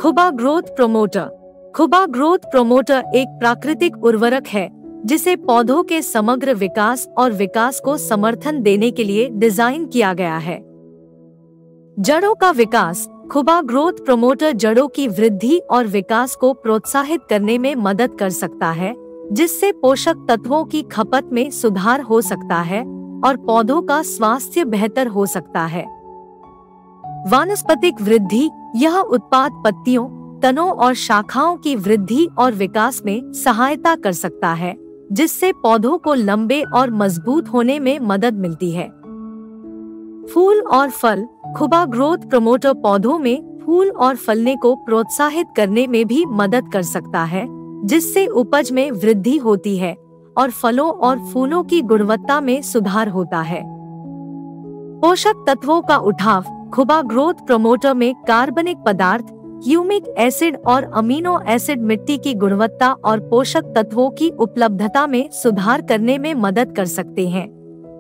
खुबा growth promoter. खुबा growth promoter एक प्राकृतिक उर्वरक है जिसे पौधों के समग्र विकास और विकास को समर्थन देने के लिए डिजाइन किया गया है। जड़ों का विकास। खुबा ग्रोथ प्रोमोटर जड़ों की वृद्धि और विकास को प्रोत्साहित करने में मदद कर सकता है, जिससे पोषक तत्वों की खपत में सुधार हो सकता है और पौधों का स्वास्थ्य बेहतर हो सकता है। वानस्पतिक वृद्धि। यह उत्पाद पत्तियों, तनों और शाखाओं की वृद्धि और विकास में सहायता कर सकता है, जिससे पौधों को लंबे और मजबूत होने में मदद मिलती है। फूल और फल। खुबा ग्रोथ प्रमोटर पौधों में फूल और फलने को प्रोत्साहित करने में भी मदद कर सकता है, जिससे उपज में वृद्धि होती है और फलों और फूलों की गुणवत्ता में सुधार होता है। पोषक तत्वों का उठाव। खुबा ग्रोथ प्रमोटर में कार्बनिक पदार्थ, ह्यूमिक एसिड और अमीनो एसिड मिट्टी की गुणवत्ता और पोषक तत्वों की उपलब्धता में सुधार करने में मदद कर सकते हैं,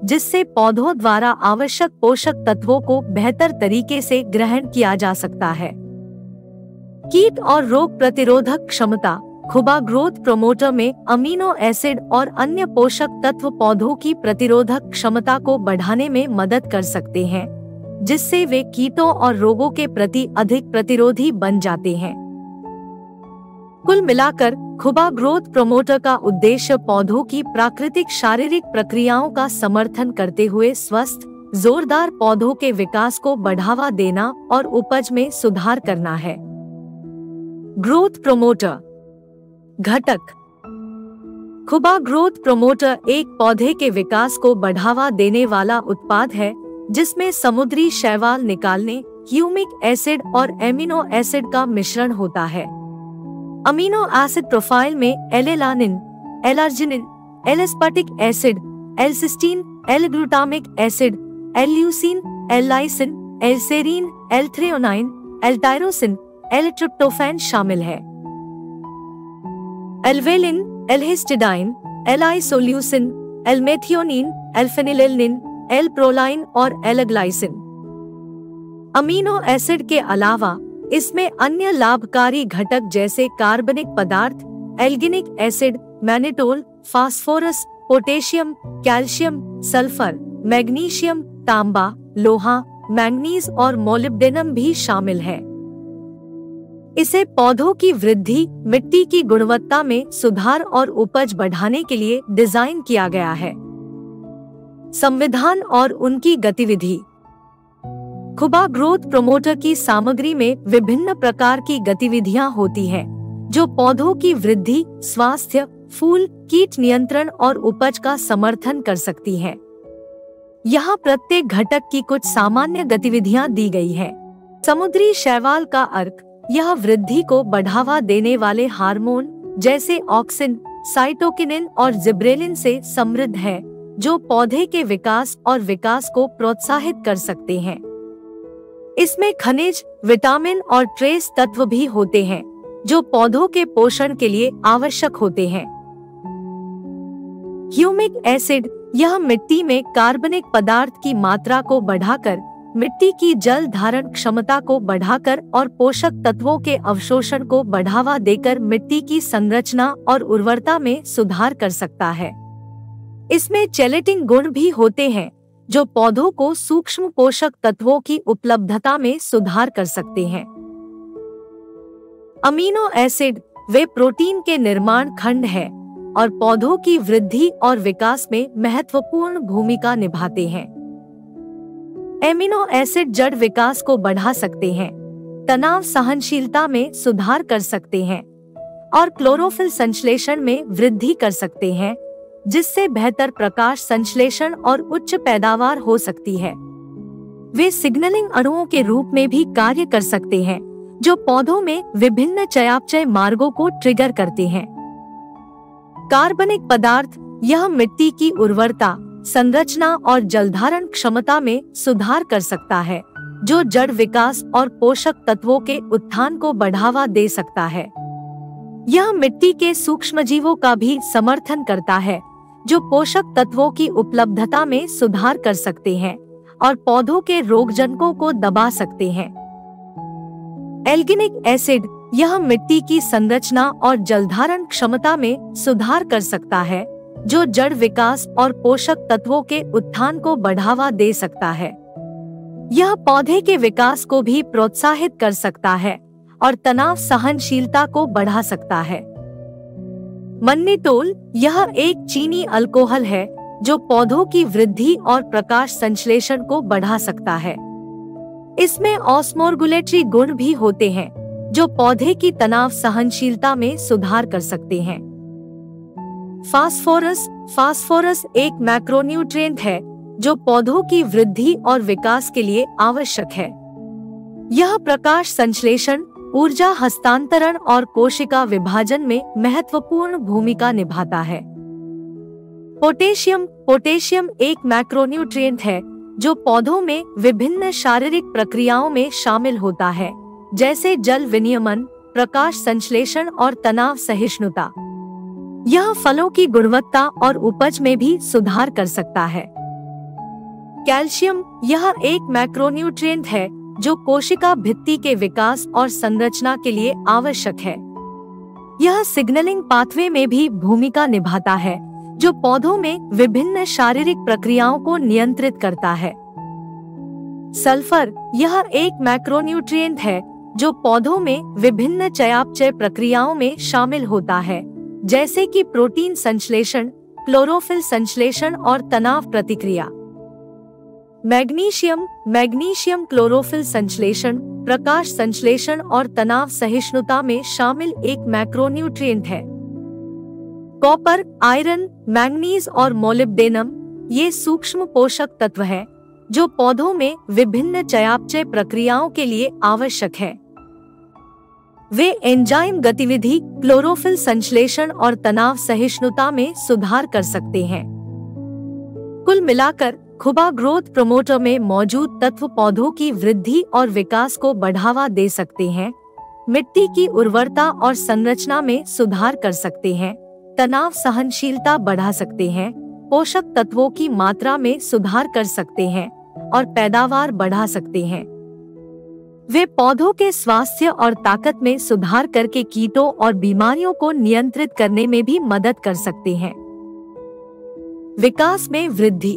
जिससे पौधों द्वारा आवश्यक पोषक तत्वों को बेहतर तरीके से ग्रहण किया जा सकता है। कीट और रोग प्रतिरोधक क्षमता। खुबा ग्रोथ प्रमोटर में अमीनो एसिड और अन्य पोषक तत्व पौधों की प्रतिरोधक क्षमता को बढ़ाने में मदद कर सकते हैं, जिससे वे कीटों और रोगों के प्रति अधिक प्रतिरोधी बन जाते हैं। कुल मिलाकर खुबा ग्रोथ प्रमोटर का उद्देश्य पौधों की प्राकृतिक शारीरिक प्रक्रियाओं का समर्थन करते हुए स्वस्थ, जोरदार पौधों के विकास को बढ़ावा देना और उपज में सुधार करना है। ग्रोथ प्रमोटर घटक। खुबा ग्रोथ प्रमोटर एक पौधे के विकास को बढ़ावा देने वाला उत्पाद है, जिसमें समुद्री शैवाल निकालने, ह्यूमिक एसिड और एमिनो एसिड का मिश्रण होता है। अमीनो एसिड प्रोफाइल में L alanine, L arginine, L aspartic acid, L cysteine, L glutamic acid, L leucine, L lysine, L serine, L threonine, L tyrosine, L tryptophan शामिल है। L valine, L histidine, L isoleucine, L methionine, L phenylalanine, L proline और एल-ग्लाइसिन। अमीनो एसिड के अलावा इसमें अन्य लाभकारी घटक जैसे कार्बनिक पदार्थ, alginic acid, mannitol, phosphorus, potassium, calcium, sulphur, magnesium, तांबा, लोहा, मैंगनीज और मोलिब्डेनम भी शामिल है। इसे पौधों की वृद्धि, मिट्टी की गुणवत्ता में सुधार और उपज बढ़ाने के लिए डिजाइन किया गया है। संविधान और उनकी गतिविधि। खुबा ग्रोथ प्रमोटर की सामग्री में विभिन्न प्रकार की गतिविधियां होती हैं, जो पौधों की वृद्धि, स्वास्थ्य, फूल, कीट नियंत्रण और उपज का समर्थन कर सकती हैं। यहाँ प्रत्येक घटक की कुछ सामान्य गतिविधियां दी गई हैं। समुद्री शैवाल का अर्क। यह वृद्धि को बढ़ावा देने वाले हार्मोन जैसे ऑक्सिन, साइटोकिनिन और जिब्रेलिन से समृद्ध है, जो पौधे के विकास और विकास को प्रोत्साहित कर सकते हैं। इसमें खनिज, विटामिन और ट्रेस तत्व भी होते हैं, जो पौधों के पोषण के लिए आवश्यक होते हैं। Humic acid. यह मिट्टी में कार्बनिक पदार्थ की मात्रा को बढ़ाकर, मिट्टी की जल धारण क्षमता को बढ़ाकर और पोषक तत्वों के अवशोषण को बढ़ावा देकर मिट्टी की संरचना और उर्वरता में सुधार कर सकता है। इसमें चेलेटिन गुण भी होते हैं, जो पौधों को सूक्ष्म पोषक तत्वों की उपलब्धता में सुधार कर सकते हैं। Amino acid. वे प्रोटीन के निर्माण खंड हैं और पौधों की वृद्धि और विकास में महत्वपूर्ण भूमिका निभाते हैं। एमिनो एसिड जड़ विकास को बढ़ा सकते हैं, तनाव सहनशीलता में सुधार कर सकते हैं और क्लोरोफिल संश्लेषण में वृद्धि कर सकते हैं, जिससे बेहतर प्रकाश संश्लेषण और उच्च पैदावार हो सकती है। वे सिग्नलिंग अणुओं के रूप में भी कार्य कर सकते हैं, जो पौधों में विभिन्न चयापचय मार्गों को ट्रिगर करते हैं। कार्बनिक पदार्थ। यह मिट्टी की उर्वरता, संरचना और जलधारण क्षमता में सुधार कर सकता है, जो जड़ विकास और पोषक तत्वों के उत्थान को बढ़ावा दे सकता है। यह मिट्टी के सूक्ष्मजीवों का भी समर्थन करता है, जो पोषक तत्वों की उपलब्धता में सुधार कर सकते हैं और पौधों के रोगजनकों को दबा सकते हैं। एल्गिनिक एसिड यह मिट्टी की संरचना और जलधारण क्षमता में सुधार कर सकता है, जो जड़ विकास और पोषक तत्वों के उत्थान को बढ़ावा दे सकता है। यह पौधे के विकास को भी प्रोत्साहित कर सकता है और तनाव सहनशीलता को बढ़ा सकता है। मन्निटोल यह एक चीनी अल्कोहल है जो पौधों की वृद्धि और प्रकाश संश्लेषण को बढ़ा सकता है। इसमें ऑस्मोरेगुलेटरी गुण भी होते हैं जो पौधे की तनाव सहनशीलता में सुधार कर सकते हैं। फास्फोरस एक मैक्रोन्यूट्रिएंट है जो पौधों की वृद्धि और विकास के लिए आवश्यक है। यह प्रकाश संश्लेषण, ऊर्जा हस्तांतरण और कोशिका विभाजन में महत्वपूर्ण भूमिका निभाता है। पोटेशियम एक मैक्रोन्यूट्रिएंट है जो पौधों में विभिन्न शारीरिक प्रक्रियाओं में शामिल होता है, जैसे जल विनियमन, प्रकाश संश्लेषण और तनाव सहिष्णुता। यह फलों की गुणवत्ता और उपज में भी सुधार कर सकता है। कैल्शियम यह एक मैक्रोन्यूट्रिएंट है जो कोशिका भित्ति के विकास और संरचना के लिए आवश्यक है। यह सिग्नलिंग पाथवे में भी भूमिका निभाता है जो पौधों में विभिन्न शारीरिक प्रक्रियाओं को नियंत्रित करता है। सल्फर यह एक मैक्रोन्यूट्रिएंट है जो पौधों में विभिन्न चयापचय प्रक्रियाओं में शामिल होता है, जैसे कि प्रोटीन संश्लेषण, क्लोरोफिल संश्लेषण और तनाव प्रतिक्रिया। मैग्नीशियम क्लोरोफिल संश्लेषण, प्रकाश संश्लेषण और तनाव सहिष्णुता में शामिल एक मैक्रोन्यूट्रिएंट है। कॉपर, आयरन, मैंगनीज और मोलिब्डेनम ये सूक्ष्म पोषक तत्व हैं जो पौधों में विभिन्न चयापचय प्रक्रियाओं के लिए आवश्यक है। वे एंजाइम गतिविधि, क्लोरोफिल संश्लेषण और तनाव सहिष्णुता में सुधार कर सकते हैं। कुल मिलाकर खुबा ग्रोथ प्रमोटर में मौजूद तत्व पौधों की वृद्धि और विकास को बढ़ावा दे सकते हैं, मिट्टी की उर्वरता और संरचना में सुधार कर सकते हैं, तनाव सहनशीलता बढ़ा सकते हैं, पोषक तत्वों की मात्रा में सुधार कर सकते हैं और पैदावार बढ़ा सकते हैं। वे पौधों के स्वास्थ्य और ताकत में सुधार करके कीटों और बीमारियों को नियंत्रित करने में भी मदद कर सकते हैं। विकास में वृद्धि।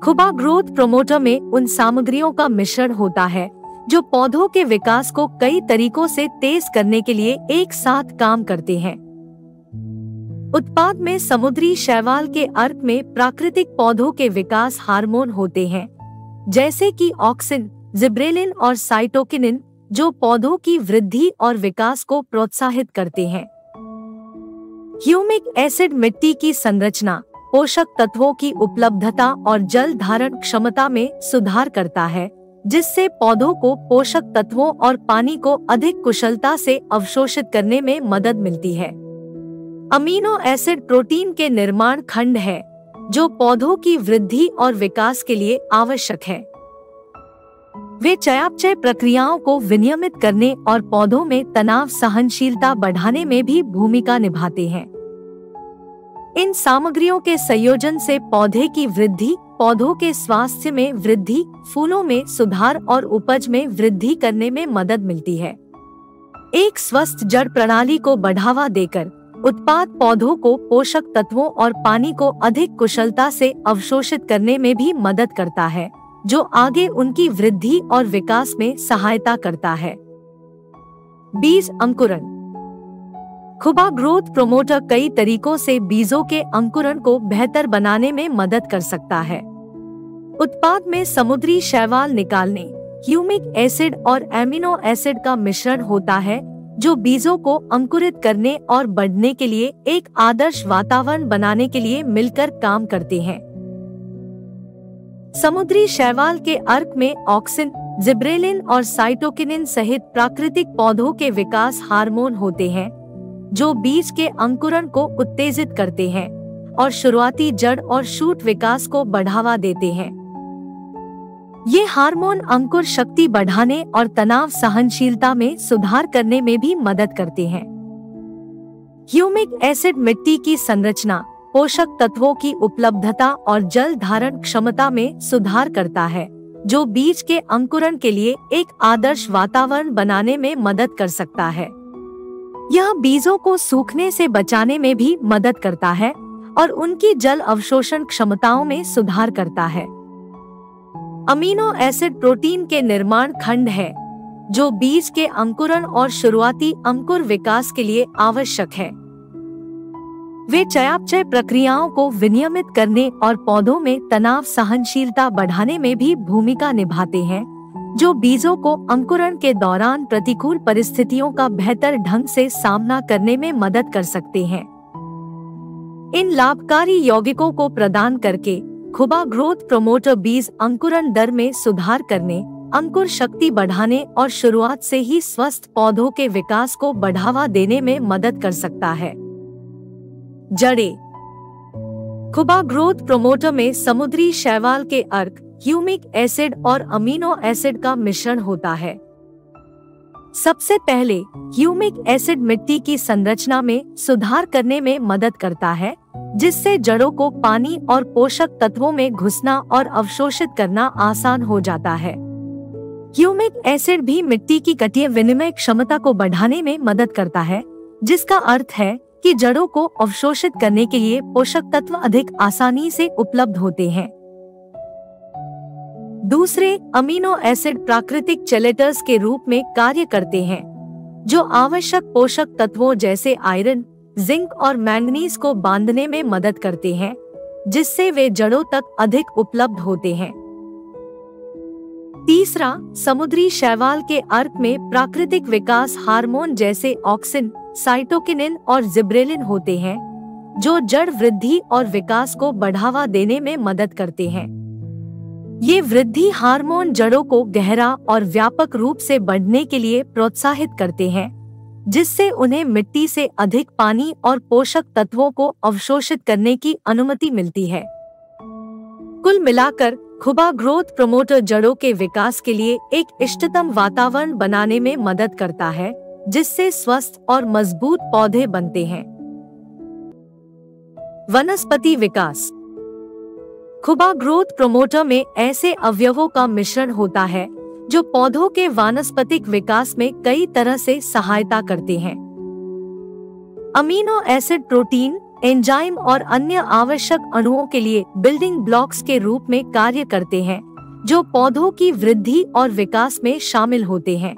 खुबा ग्रोथ प्रमोटर में उन सामग्रियों का मिश्रण होता है जो पौधों के विकास को कई तरीकों से तेज करने के लिए एक साथ काम करते हैं। उत्पाद में समुद्री शैवाल के अर्क में प्राकृतिक पौधों के विकास हार्मोन होते हैं, जैसे कि ऑक्सिन, जिब्रेलिन और साइटोकिनिन, जो पौधों की वृद्धि और विकास को प्रोत्साहित करते हैं। ह्यूमिक एसिड मिट्टी की संरचना, पोषक तत्वों की उपलब्धता और जल धारण क्षमता में सुधार करता है, जिससे पौधों को पोषक तत्वों और पानी को अधिक कुशलता से अवशोषित करने में मदद मिलती है। अमीनो एसिड प्रोटीन के निर्माण खंड है जो पौधों की वृद्धि और विकास के लिए आवश्यक है। वे चयापचय प्रक्रियाओं को विनियमित करने और पौधों में तनाव सहनशीलता बढ़ाने में भी भूमिका निभाते हैं। इन सामग्रियों के संयोजन से पौधे की वृद्धि, पौधों के स्वास्थ्य में वृद्धि, फूलों में सुधार और उपज में वृद्धि करने में मदद मिलती है। एक स्वस्थ जड़ प्रणाली को बढ़ावा देकर उत्पाद पौधों को पोषक तत्वों और पानी को अधिक कुशलता से अवशोषित करने में भी मदद करता है, जो आगे उनकी वृद्धि और विकास में सहायता करता है। बीज अंकुरण। खुबा ग्रोथ प्रमोटर कई तरीकों से बीजों के अंकुरण को बेहतर बनाने में मदद कर सकता है। उत्पाद में समुद्री शैवाल निकालने, ह्यूमिक एसिड और एमिनो एसिड का मिश्रण होता है जो बीजों को अंकुरित करने और बढ़ने के लिए एक आदर्श वातावरण बनाने के लिए मिलकर काम करते हैं। समुद्री शैवाल के अर्क में ऑक्सिन, जिब्रेलिन और साइटोकिनिन सहित प्राकृतिक पौधों के विकास हार्मोन होते हैं जो बीज के अंकुरण को उत्तेजित करते हैं और शुरुआती जड़ और शूट विकास को बढ़ावा देते हैं। ये हार्मोन अंकुर शक्ति बढ़ाने और तनाव सहनशीलता में सुधार करने में भी मदद करते हैं। ह्यूमिक एसिड मिट्टी की संरचना, पोषक तत्वों की उपलब्धता और जल धारण क्षमता में सुधार करता है, जो बीज के अंकुरण के लिए एक आदर्श वातावरण बनाने में मदद कर सकता है। यह बीजों को सूखने से बचाने में भी मदद करता है और उनकी जल अवशोषण क्षमताओं में सुधार करता है। अमीनो एसिड प्रोटीन के निर्माण खंड है जो बीज के अंकुरण और शुरुआती अंकुर विकास के लिए आवश्यक है। वे चयापचय प्रक्रियाओं को विनियमित करने और पौधों में तनाव सहनशीलता बढ़ाने में भी भूमिका निभाते हैं, जो बीजों को अंकुरण के दौरान प्रतिकूल परिस्थितियों का बेहतर ढंग से सामना करने में मदद कर सकते हैं। इन लाभकारी यौगिकों को प्रदान करके खुबा ग्रोथ प्रमोटर बीज अंकुरण दर में सुधार करने, अंकुर शक्ति बढ़ाने और शुरुआत से ही स्वस्थ पौधों के विकास को बढ़ावा देने में मदद कर सकता है। जड़ें। खुबा ग्रोथ प्रमोटर में समुद्री शैवाल के अर्क, ह्यूमिक एसिड और अमीनो एसिड का मिश्रण होता है। सबसे पहले ह्यूमिक एसिड मिट्टी की संरचना में सुधार करने में मदद करता है, जिससे जड़ों को पानी और पोषक तत्वों में घुसना और अवशोषित करना आसान हो जाता है। ह्यूमिक एसिड भी मिट्टी की कटीय विनिमय क्षमता को बढ़ाने में मदद करता है, जिसका अर्थ है कि जड़ों को अवशोषित करने के लिए पोषक तत्व अधिक आसानी से उपलब्ध होते हैं। दूसरे, अमीनो एसिड प्राकृतिक चेलेटर्स के रूप में कार्य करते हैं, जो आवश्यक पोषक तत्वों जैसे आयरन, जिंक और मैंगनीज को बांधने में मदद करते हैं, जिससे वे जड़ों तक अधिक उपलब्ध होते हैं। तीसरा, समुद्री शैवाल के अर्क में प्राकृतिक विकास हार्मोन जैसे ऑक्सिन, साइटोकिनिन और जिब्रेलिन होते हैं, जो जड़ वृद्धि और विकास को बढ़ावा देने में मदद करते हैं। ये वृद्धि हार्मोन जड़ों को गहरा और व्यापक रूप से बढ़ने के लिए प्रोत्साहित करते हैं, जिससे उन्हें मिट्टी से अधिक पानी और पोषक तत्वों को अवशोषित करने की अनुमति मिलती है। कुल मिलाकर खुबा ग्रोथ प्रमोटर जड़ों के विकास के लिए एक इष्टतम वातावरण बनाने में मदद करता है, जिससे स्वस्थ और मजबूत पौधे बनते हैं। वनस्पति विकास। खुबा ग्रोथ प्रमोटर में ऐसे अवयवों का मिश्रण होता है जो पौधों के वानस्पतिक विकास में कई तरह से सहायता करते हैं। अमीनो एसिड प्रोटीन, एंजाइम और अन्य आवश्यक अणुओं के लिए बिल्डिंग ब्लॉक्स के रूप में कार्य करते हैं, जो पौधों की वृद्धि और विकास में शामिल होते हैं।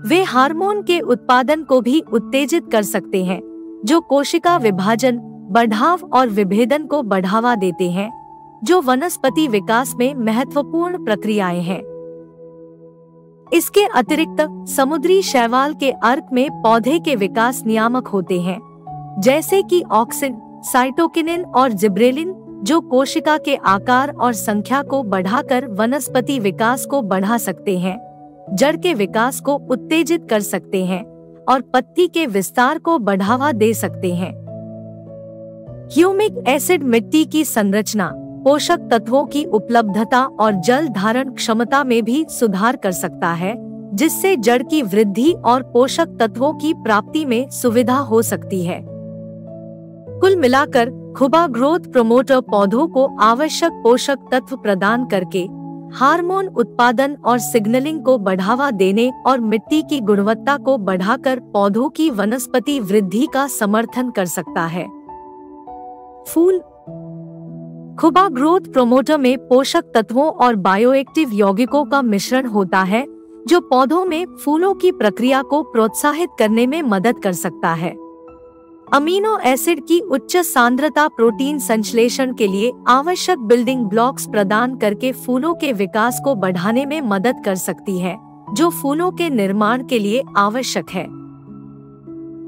वे हार्मोन के उत्पादन को भी उत्तेजित कर सकते हैं, जो कोशिका विभाजन, बढ़ाव और विभेदन को बढ़ावा देते हैं, जो वनस्पति विकास में महत्वपूर्ण प्रक्रियाएं हैं। इसके अतिरिक्त समुद्री शैवाल के अर्क में पौधे के विकास नियामक होते हैं, जैसे कि ऑक्सिन, साइटोकिनिन और जिब्रेलिन, जो कोशिका के आकार और संख्या को बढ़ाकर वनस्पति विकास को बढ़ा सकते हैं, जड़ के विकास को उत्तेजित कर सकते हैं और पत्ती के विस्तार को बढ़ावा दे सकते हैं। ह्यूमिक एसिड मिट्टी की संरचना, पोषक तत्वों की उपलब्धता और जल धारण क्षमता में भी सुधार कर सकता है, जिससे जड़ की वृद्धि और पोषक तत्वों की प्राप्ति में सुविधा हो सकती है। कुल मिलाकर खुबा ग्रोथ प्रमोटर पौधों को आवश्यक पोषक तत्व प्रदान करके हार्मोन उत्पादन और सिग्नलिंग को बढ़ावा देने और मिट्टी की गुणवत्ता को बढ़ाकर पौधों की वनस्पति वृद्धि का समर्थन कर सकता है। फूल। खुबा ग्रोथ प्रमोटर में पोषक तत्वों और बायोएक्टिव यौगिकों का मिश्रण होता है, जो पौधों में फूलों की प्रक्रिया को प्रोत्साहित करने में मदद कर सकता है। अमीनो एसिड की उच्च सांद्रता प्रोटीन संश्लेषण के लिए आवश्यक बिल्डिंग ब्लॉक्स प्रदान करके फूलों के विकास को बढ़ाने में मदद कर सकती है, जो फूलों के निर्माण के लिए आवश्यक है।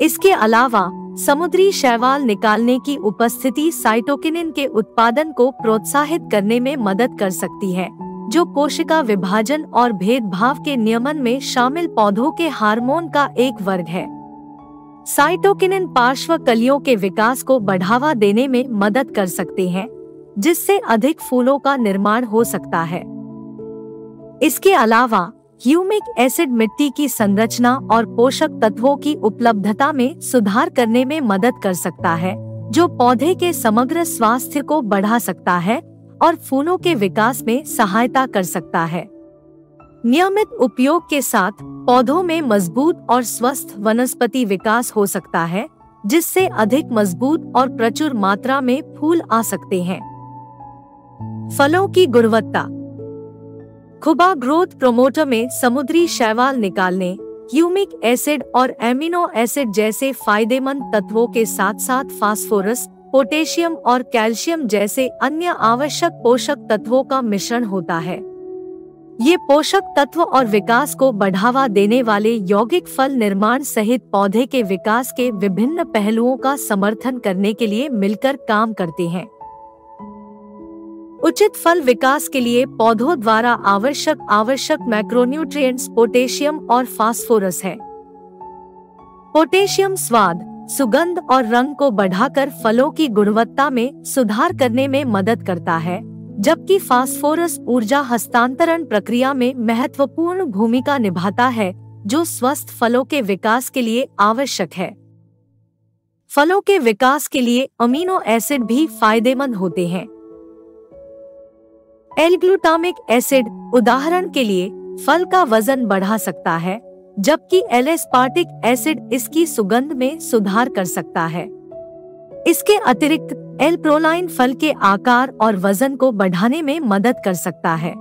इसके अलावा समुद्री शैवाल निकालने की उपस्थिति साइटोकिनिन के उत्पादन को प्रोत्साहित करने में मदद कर सकती है, जो कोशिका विभाजन और भेदभाव के नियमन में शामिल पौधों के हार्मोन का एक वर्ग है। साइटोकिनिन पार्श्व कलियों के विकास को बढ़ावा देने में मदद कर सकते हैं, जिससे अधिक फूलों का निर्माण हो सकता है। इसके अलावा ह्यूमिक एसिड मिट्टी की संरचना और पोषक तत्वों की उपलब्धता में सुधार करने में मदद कर सकता है, जो पौधे के समग्र स्वास्थ्य को बढ़ा सकता है और फूलों के विकास में सहायता कर सकता है। नियमित उपयोग के साथ पौधों में मजबूत और स्वस्थ वनस्पति विकास हो सकता है, जिससे अधिक मजबूत और प्रचुर मात्रा में फूल आ सकते हैं। फलों की गुणवत्ता। खुबा ग्रोथ प्रोमोटर में समुद्री शैवाल निकालने, ह्यूमिक एसिड और एमिनो एसिड जैसे फायदेमंद तत्वों के साथ साथ फास्फोरस, पोटेशियम और कैल्शियम जैसे अन्य आवश्यक पोषक तत्वों का मिश्रण होता है। ये पोषक तत्व और विकास को बढ़ावा देने वाले यौगिक फल निर्माण सहित पौधे के विकास के विभिन्न पहलुओं का समर्थन करने के लिए मिलकर काम करते हैं। उचित फल विकास के लिए पौधों द्वारा आवश्यक मैक्रोन्यूट्रिएंट्स पोटेशियम और फास्फोरस है। पोटेशियम स्वाद, सुगंध और रंग को बढ़ाकर फलों की गुणवत्ता में सुधार करने में मदद करता है, जबकि फास्फोरस ऊर्जा हस्तांतरण प्रक्रिया में महत्वपूर्ण भूमिका निभाता है, जो स्वस्थ फलों के विकास के लिए आवश्यक है। फलों के विकास के लिए अमीनो एसिड भी फायदेमंद होते हैं। एल-ग्लूटामिक एसिड उदाहरण के लिए फल का वजन बढ़ा सकता है, जबकि एल-एस्पार्टिक एसिड इसकी सुगंध में सुधार कर सकता है। इसके अतिरिक्त एल-प्रोलाइन फल के आकार और वजन को बढ़ाने में मदद कर सकता है।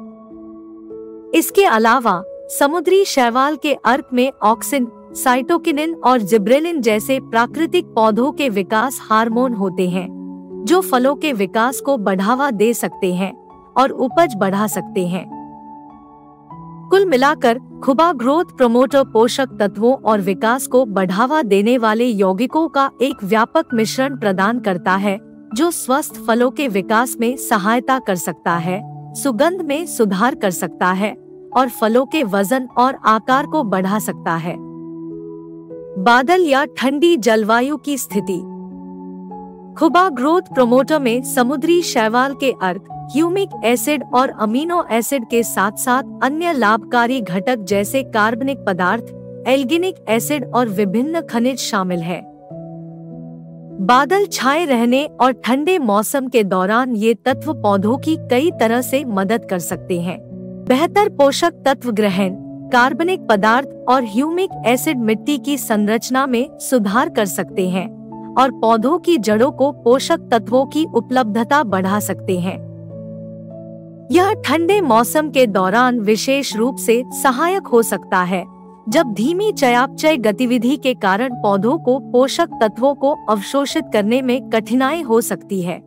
इसके अलावा समुद्री शैवाल के अर्क में ऑक्सिन, साइटोकिनिन और जिब्रेलिन जैसे प्राकृतिक पौधों के विकास हार्मोन होते हैं, जो फलों के विकास को बढ़ावा दे सकते हैं और उपज बढ़ा सकते हैं। कुल मिलाकर खुबा ग्रोथ प्रमोटर पोषक तत्वों और विकास को बढ़ावा देने वाले यौगिकों का एक व्यापक मिश्रण प्रदान करता है, जो स्वस्थ फलों के विकास में सहायता कर सकता है, सुगंध में सुधार कर सकता है और फलों के वजन और आकार को बढ़ा सकता है। बादल या ठंडी जलवायु की स्थिति। खुबा ग्रोथ प्रमोटर में समुद्री शैवाल के अर्क, ह्यूमिक एसिड और अमीनो एसिड के साथ साथ अन्य लाभकारी घटक जैसे कार्बनिक पदार्थ, एल्गिनिक एसिड और विभिन्न खनिज शामिल है। बादल छाए रहने और ठंडे मौसम के दौरान ये तत्व पौधों की कई तरह से मदद कर सकते हैं। बेहतर पोषक तत्व ग्रहण, कार्बनिक पदार्थ और ह्यूमिक एसिड मिट्टी की संरचना में सुधार कर सकते हैं और पौधों की जड़ों को पोषक तत्वों की उपलब्धता बढ़ा सकते हैं। यह ठंडे मौसम के दौरान विशेष रूप से सहायक हो सकता है, जब धीमी चयापचय गतिविधि के कारण पौधों को पोषक तत्वों को अवशोषित करने में कठिनाई हो सकती है।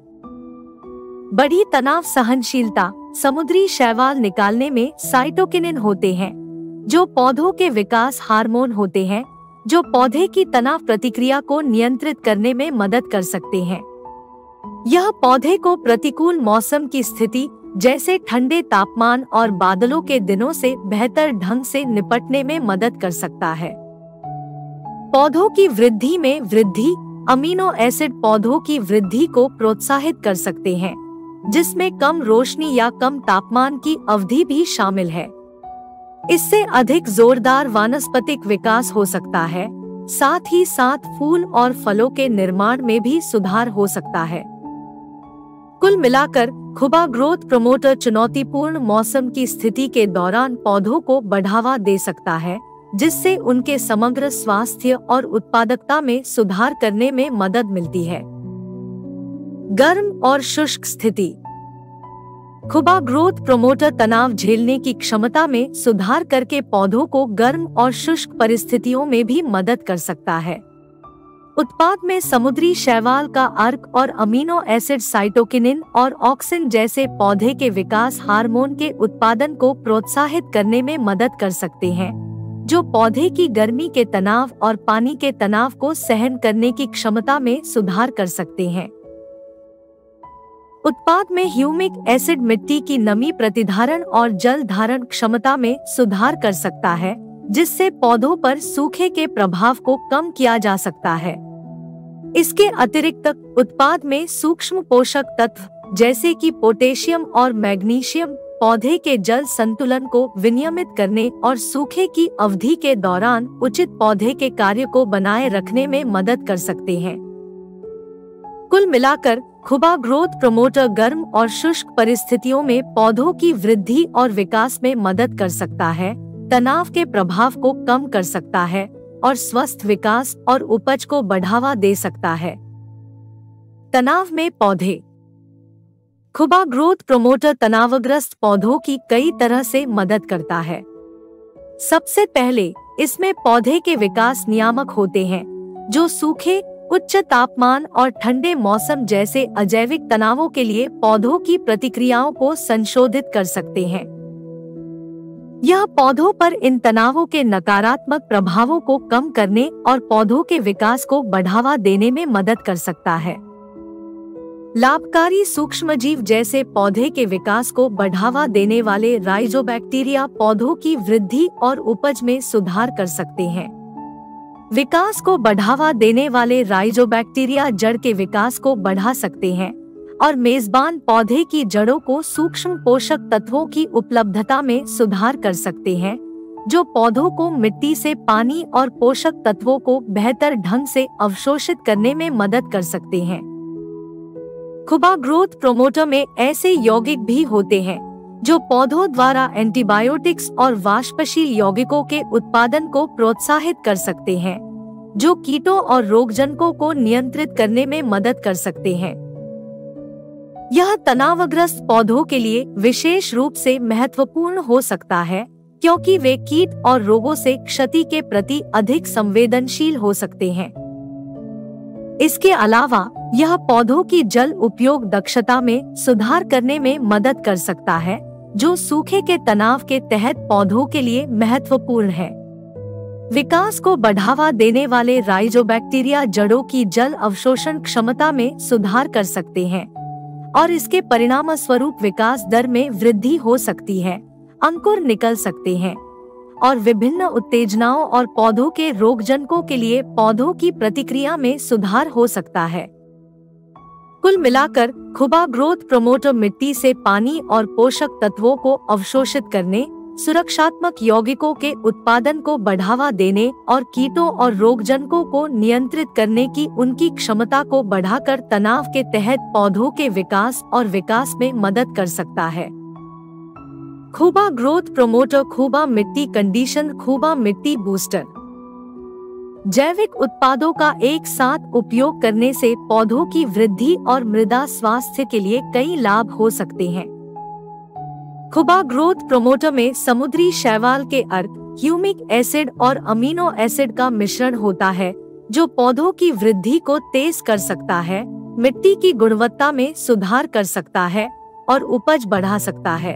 बड़ी तनाव सहनशीलता। समुद्री शैवाल निकालने में साइटोकिनिन होते हैं, जो पौधों के विकास हार्मोन होते हैं, जो पौधे की तनाव प्रतिक्रिया को नियंत्रित करने में मदद कर सकते हैं। यह पौधे को प्रतिकूल मौसम की स्थिति जैसे ठंडे तापमान और बादलों के दिनों से बेहतर ढंग से निपटने में मदद कर सकता है। पौधों की वृद्धि में वृद्धि। अमीनो एसिड पौधों की वृद्धि को प्रोत्साहित कर सकते हैं, जिसमें कम रोशनी या कम तापमान की अवधि भी शामिल है। इससे अधिक जोरदार वानस्पतिक विकास हो सकता है, साथ ही साथ फूल और फलों के निर्माण में भी सुधार हो सकता है। कुल मिलाकर खुबा ग्रोथ प्रमोटर चुनौतीपूर्ण मौसम की स्थिति के दौरान पौधों को बढ़ावा दे सकता है, जिससे उनके समग्र स्वास्थ्य और उत्पादकता में सुधार करने में मदद मिलती है। गर्म और शुष्क स्थिति। खुबा ग्रोथ प्रमोटर तनाव झेलने की क्षमता में सुधार करके पौधों को गर्म और शुष्क परिस्थितियों में भी मदद कर सकता है। उत्पाद में समुद्री शैवाल का अर्क और अमीनो एसिड साइटोकिनिन और ऑक्सिन जैसे पौधे के विकास हार्मोन के उत्पादन को प्रोत्साहित करने में मदद कर सकते हैं, जो पौधे की गर्मी के तनाव और पानी के तनाव को सहन करने की क्षमता में सुधार कर सकते हैं। उत्पाद में ह्यूमिक एसिड मिट्टी की नमी प्रतिधारण और जल धारण क्षमता में सुधार कर सकता है, जिससे पौधों पर सूखे के प्रभाव को कम किया जा सकता है। इसके अतिरिक्त उत्पाद में सूक्ष्म पोषक तत्व जैसे कि पोटेशियम और मैग्नीशियम पौधे के जल संतुलन को विनियमित करने और सूखे की अवधि के दौरान उचित पौधे के कार्य को बनाए रखने में मदद कर सकते हैं। कुल मिलाकर खुबा ग्रोथ प्रमोटर गर्म और शुष्क परिस्थितियों में पौधों की वृद्धि और विकास में मदद कर सकता है, तनाव के प्रभाव को कम कर सकता है और स्वस्थ विकास और उपज को बढ़ावा दे सकता है। तनाव में पौधे। खुबा ग्रोथ प्रमोटर तनावग्रस्त पौधों की कई तरह से मदद करता है। सबसे पहले इसमें पौधे के विकास नियामक होते हैं, जो सूखे, उच्च तापमान और ठंडे मौसम जैसे अजैविक तनावों के लिए पौधों की प्रतिक्रियाओं को संशोधित कर सकते हैं। यह पौधों पर इन तनावों के नकारात्मक प्रभावों को कम करने और पौधों के विकास को बढ़ावा देने में मदद कर सकता है। लाभकारी सूक्ष्मजीव जैसे पौधे के विकास को बढ़ावा देने वाले राइजोबैक्टीरिया पौधों की वृद्धि और उपज में सुधार कर सकते हैं। विकास को बढ़ावा देने वाले राइजोबैक्टीरिया जड़ के विकास को बढ़ा सकते हैं और मेजबान पौधे की जड़ों को सूक्ष्म पोषक तत्वों की उपलब्धता में सुधार कर सकते हैं, जो पौधों को मिट्टी से पानी और पोषक तत्वों को बेहतर ढंग से अवशोषित करने में मदद कर सकते हैं। खुबा ग्रोथ प्रमोटर में ऐसे यौगिक भी होते हैं जो पौधों द्वारा एंटीबायोटिक्स और वाष्पशील यौगिकों के उत्पादन को प्रोत्साहित कर सकते हैं, जो कीटों और रोगजनकों को नियंत्रित करने में मदद कर सकते हैं। यह तनावग्रस्त पौधों के लिए विशेष रूप से महत्वपूर्ण हो सकता है, क्योंकि वे कीट और रोगों से क्षति के प्रति अधिक संवेदनशील हो सकते हैं। इसके अलावा यह पौधों की जल उपयोग दक्षता में सुधार करने में मदद कर सकता है, जो सूखे के तनाव के तहत पौधों के लिए महत्वपूर्ण है। विकास को बढ़ावा देने वाले राइजोबैक्टीरिया जड़ों की जल अवशोषण क्षमता में सुधार कर सकते हैं और इसके परिणामस्वरूप विकास दर में वृद्धि हो सकती है, अंकुर निकल सकते हैं और विभिन्न उत्तेजनाओं और पौधों के रोगजनकों के लिए पौधों की प्रतिक्रिया में सुधार हो सकता है। कुल मिलाकर खुबा ग्रोथ प्रमोटर मिट्टी से पानी और पोषक तत्वों को अवशोषित करने, सुरक्षात्मक यौगिकों के उत्पादन को बढ़ावा देने और कीटों और रोगजनकों को नियंत्रित करने की उनकी क्षमता को बढ़ाकर तनाव के तहत पौधों के विकास और विकास में मदद कर सकता है। खुबा ग्रोथ प्रमोटर खुबा मिट्टी कंडीशन खुबा मिट्टी बूस्टर। जैविक उत्पादों का एक साथ उपयोग करने से पौधों की वृद्धि और मृदा स्वास्थ्य के लिए कई लाभ हो सकते हैं। खुबा ग्रोथ प्रमोटर में समुद्री शैवाल के अर्क, ह्यूमिक एसिड और अमीनो एसिड का मिश्रण होता है, जो पौधों की वृद्धि को तेज कर सकता है, मिट्टी की गुणवत्ता में सुधार कर सकता है और उपज बढ़ा सकता है।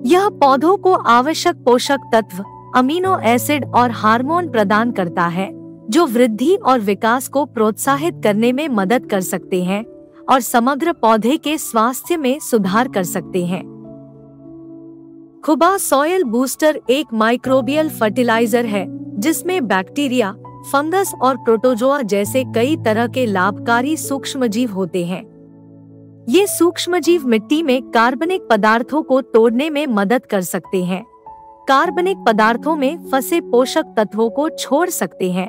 यह पौधों को आवश्यक पोषक तत्व, अमीनो एसिड और हार्मोन प्रदान करता है, जो वृद्धि और विकास को प्रोत्साहित करने में मदद कर सकते हैं और समग्र पौधे के स्वास्थ्य में सुधार कर सकते हैं। खुबा सॉयल बूस्टर एक माइक्रोबियल फर्टिलाइजर है, जिसमें बैक्टीरिया, फंगस और प्रोटोजोआ जैसे कई तरह के लाभकारी सूक्ष्मजीव होते हैं। ये सूक्ष्मजीव मिट्टी में कार्बनिक पदार्थों को तोड़ने में मदद कर सकते हैं, कार्बनिक पदार्थों में फंसे पोषक तत्वों को छोड़ सकते हैं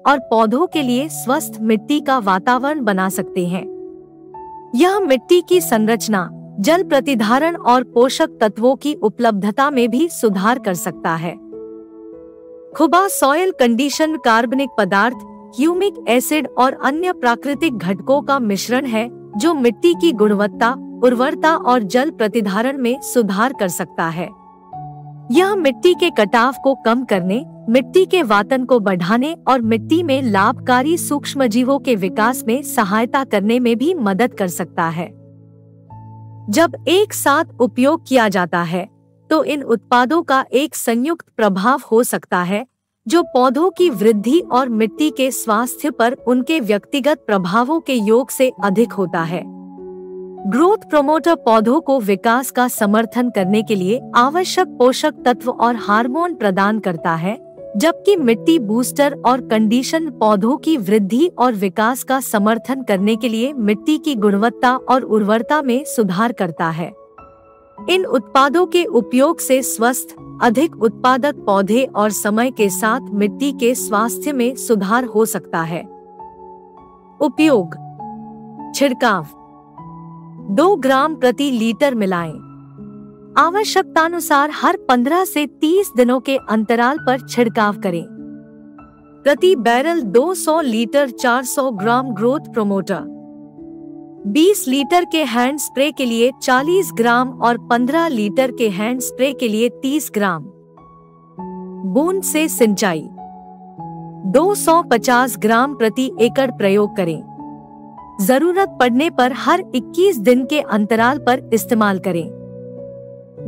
और पौधों के लिए स्वस्थ मिट्टी का वातावरण बना सकते हैं। यह मिट्टी की संरचना, जल प्रतिधारण और पोषक तत्वों की उपलब्धता में भी सुधार कर सकता है। खुबा सॉयल कंडीशन कार्बनिक पदार्थ, ह्यूमिक एसिड और अन्य प्राकृतिक घटकों का मिश्रण है, जो मिट्टी की गुणवत्ता, उर्वरता और जल प्रतिधारण में सुधार कर सकता है। यह मिट्टी के कटाव को कम करने, मिट्टी के वातन को बढ़ाने और मिट्टी में लाभकारी सूक्ष्मजीवों के विकास में सहायता करने में भी मदद कर सकता है। जब एक साथ उपयोग किया जाता है, तो इन उत्पादों का एक संयुक्त प्रभाव हो सकता है, जो पौधों की वृद्धि और मिट्टी के स्वास्थ्य पर उनके व्यक्तिगत प्रभावों के योग से अधिक होता है। ग्रोथ प्रमोटर पौधों को विकास का समर्थन करने के लिए आवश्यक पोषक तत्व और हार्मोन प्रदान करता है, जबकि मिट्टी बूस्टर और कंडीशन पौधों की वृद्धि और विकास का समर्थन करने के लिए मिट्टी की गुणवत्ता और उर्वरता में सुधार करता है। इन उत्पादों के उपयोग से स्वस्थ, अधिक उत्पादक पौधे और समय के साथ मिट्टी के स्वास्थ्य में सुधार हो सकता है। उपयोग: छिड़काव: 2 ग्राम प्रति लीटर मिलाएं। आवश्यकतानुसार हर 15 से 30 दिनों के अंतराल पर छिड़काव करें। प्रति बैरल 200 लीटर 400 ग्राम ग्रोथ प्रोमोटर। 20 लीटर के हैंड स्प्रे के लिए 40 ग्राम और 15 लीटर के हैंड स्प्रे के लिए 30 ग्राम। बूंद से सिंचाई 250 ग्राम प्रति एकड़ प्रयोग करें। जरूरत पड़ने पर हर 21 दिन के अंतराल पर इस्तेमाल करें।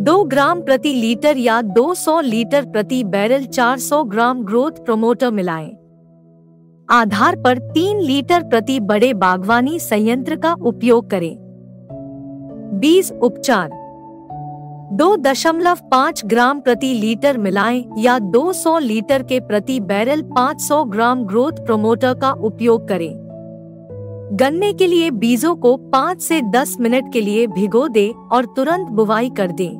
2 ग्राम प्रति लीटर या 200 लीटर प्रति बैरल 400 ग्राम ग्रोथ प्रोमोटर मिलाएं। आधार पर 3 लीटर प्रति बड़े बागवानी संयंत्र का उपयोग करें। बीज उपचार 2.5 ग्राम प्रति लीटर मिलाएं या 200 लीटर के प्रति बैरल 500 ग्राम ग्रोथ प्रोमोटर का उपयोग करें। गन्ने के लिए बीजों को 5 से 10 मिनट के लिए भिगो दें और तुरंत बुवाई कर दें।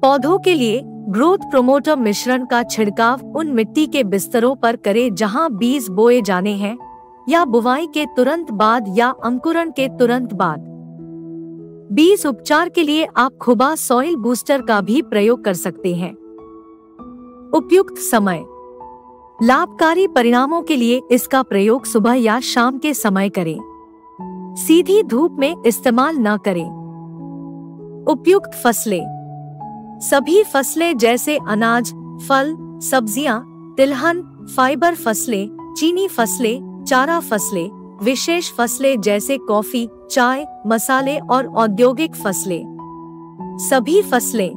पौधों के लिए ग्रोथ प्रोमोटर मिश्रण का छिड़काव उन मिट्टी के बिस्तरों पर करें जहां बीज बोए जाने हैं, या बुवाई के तुरंत बाद या अंकुरण के तुरंत बाद। बीज उपचार के लिए आप खुबा सॉइल बूस्टर का भी प्रयोग कर सकते हैं। उपयुक्त समय लाभकारी परिणामों के लिए इसका प्रयोग सुबह या शाम के समय करें। सीधी धूप में इस्तेमाल न करें। उपयुक्त फसलें सभी फसलें जैसे अनाज, फल, सब्जियां, तिलहन, फाइबर फसलें, चीनी फसलें, चारा फसलें, विशेष फसलें जैसे कॉफी, चाय, मसाले और औद्योगिक फसलें। सभी फसलें